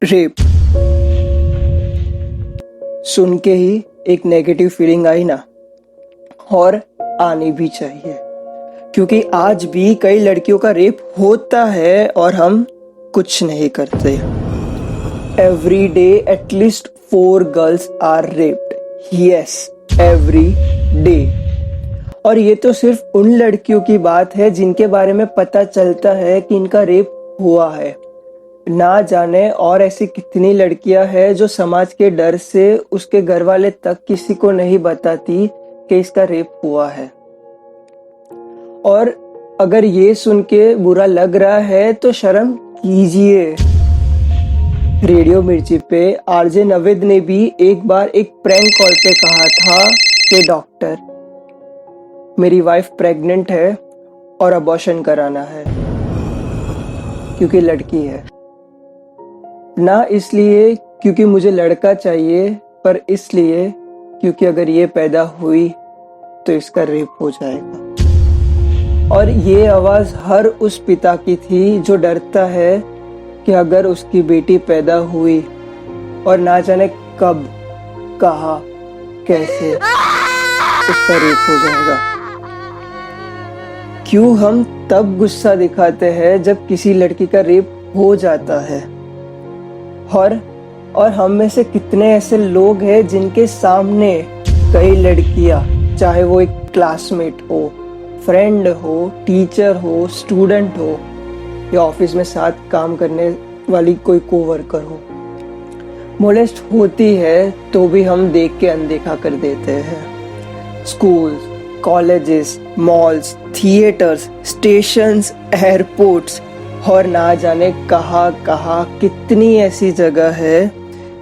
Rape सुन के ही एक negative feeling आई ना, और आनी भी चाहिए, क्योंकि आज भी कई लड़कियों का रेप होता है और हम कुछ नहीं करते। Every day at least 4 girls are raped, yes every day. और ये तो सिर्फ उन लड़कियों की बात है जिनके बारे में पता चलता है कि इनका रेप हुआ है। ना जाने और ऐसी कितनी लड़कियां हैं जो समाज के डर से उसके घर वाले तक किसी को नहीं बताती कि इसका रेप हुआ है। और अगर ये सुन के बुरा लग रहा है तो शर्म कीजिए। रेडियो मिर्ची पे आरजे नवेद ने भी एक बार एक प्रैंक कॉल पे कहा था कि डॉक्टर, मेरी वाइफ प्रेग्नेंट है और अबॉर्शन कराना है क्योंकि लड़की है। ना इसलिए क्योंकि मुझे लड़का चाहिए, पर इसलिए क्योंकि अगर ये पैदा हुई तो इसका रेप हो जाएगा। और ये आवाज हर उस पिता की थी जो डरता है कि अगर उसकी बेटी पैदा हुई और ना जाने कब, कहाँ, कैसे उसका रेप हो जाएगा। क्यों हम तब गुस्सा दिखाते हैं जब किसी लड़की का रेप हो जाता है। और हम में से कितने ऐसे लोग हैं जिनके सामने कई लड़कियां, चाहे वो एक क्लासमेट हो, फ्रेंड हो, टीचर हो, स्टूडेंट हो या ऑफिस में साथ काम करने वाली कोई कोवर्कर हो, मोलेस्ट होती है तो भी हम देख के अनदेखा कर देते हैं। Schools, colleges, malls, theatres, stations, airports और ना जाने कहाँ कहाँ कितनी ऐसी जगह है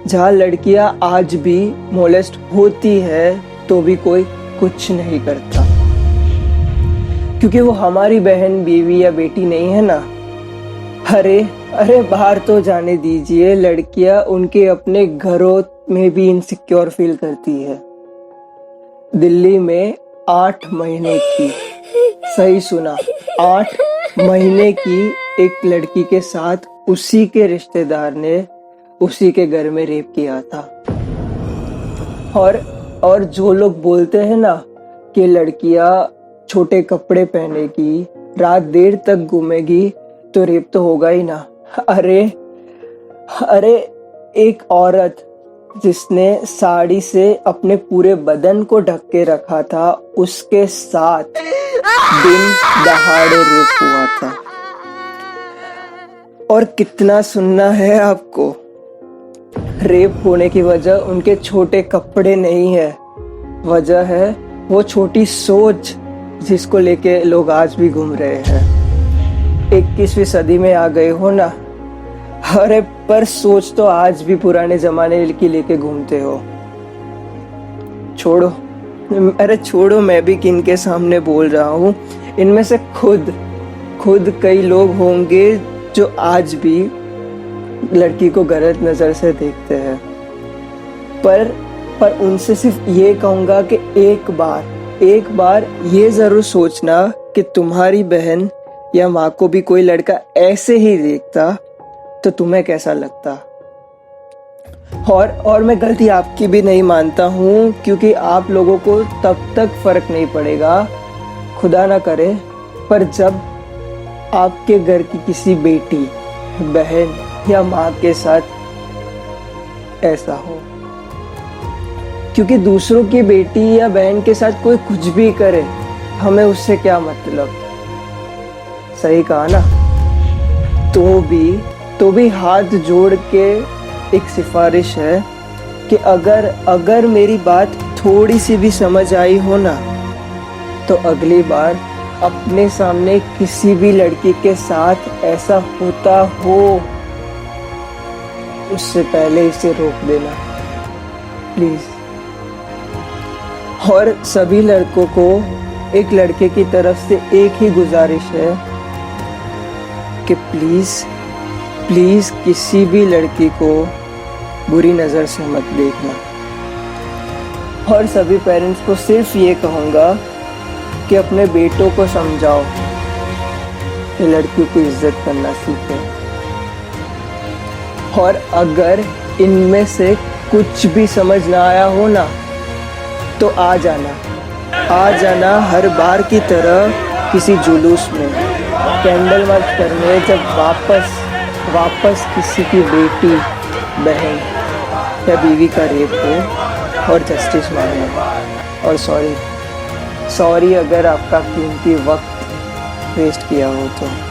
जहाँ लड़कियाँ आज भी मोलेस्ट होती है तो भी कोई कुछ नहीं करता, क्योंकि वो हमारी बहन, बीवी या बेटी नहीं है ना। अरे बाहर तो जाने दीजिए, लड़कियाँ उनके अपने घरों में भी इनसिक्योर फील करती है। दिल्ली में 8 महीने की, सही सुना, 8 महीने की एक लड़की के साथ उसी के रिश्तेदार ने उसी के घर में रेप किया था। और जो लोग बोलते हैं ना कि लड़कियां छोटे कपड़े पहनेगी, रात देर तक घूमेगी तो रेप तो होगा ही ना। अरे एक औरत जिसने साड़ी से अपने पूरे बदन को ढक के रखा था, उसके साथ दिन दहाड़े रेप हुआ था। और कितना सुनना है आपको, रेप होने की वजह उनके छोटे कपड़े नहीं है, वजह है वो छोटी सोच जिसको लेके लोग आज भी घूम रहे हैं। 21वीं सदी में आ गए हो ना, अरे पर सोच तो आज भी पुराने जमाने की लेके घूमते हो। छोड़ो, मैं भी किन के सामने बोल रहा हूँ। इनमें से खुद कई लोग होंगे जो आज भी लड़की को गलत नजर से देखते हैं। पर उनसे सिर्फ ये कहूंगा कि एक बार ये जरूर सोचना कि तुम्हारी बहन या माँ को भी कोई लड़का ऐसे ही देखता तो तुम्हें कैसा लगता। और मैं गलती आपकी भी नहीं मानता हूँ, क्योंकि आप लोगों को तब तक फर्क नहीं पड़ेगा, खुदा ना करे, पर जब आपके घर की किसी बेटी, बहन या माँ के साथ ऐसा हो। क्योंकि दूसरों की बेटी या बहन के साथ कोई कुछ भी करे, हमें उससे क्या मतलब। सही कहा ना। तो भी हाथ जोड़ के एक सिफारिश है कि अगर मेरी बात थोड़ी सी भी समझ आई हो ना, तो अगली बार अपने सामने किसी भी लड़की के साथ ऐसा होता हो, उससे पहले इसे रोक देना प्लीज। और सभी लड़कों को एक लड़के की तरफ से एक ही गुजारिश है कि प्लीज किसी भी लड़की को बुरी नजर से मत देखना। और सभी पेरेंट्स को सिर्फ ये कहूँगा कि अपने बेटों को समझाओ कि लड़कियों की इज्जत करना सीखें। और अगर इनमें से कुछ भी समझ ना आया हो ना, तो आ जाना हर बार की तरह किसी जुलूस में कैंडल मार्च करने, जब वापस किसी की बेटी, बहन या बीवी का रेप हो और जस्टिस मांगना। और सॉरी अगर आपका कीमती वक्त वेस्ट किया हो तो।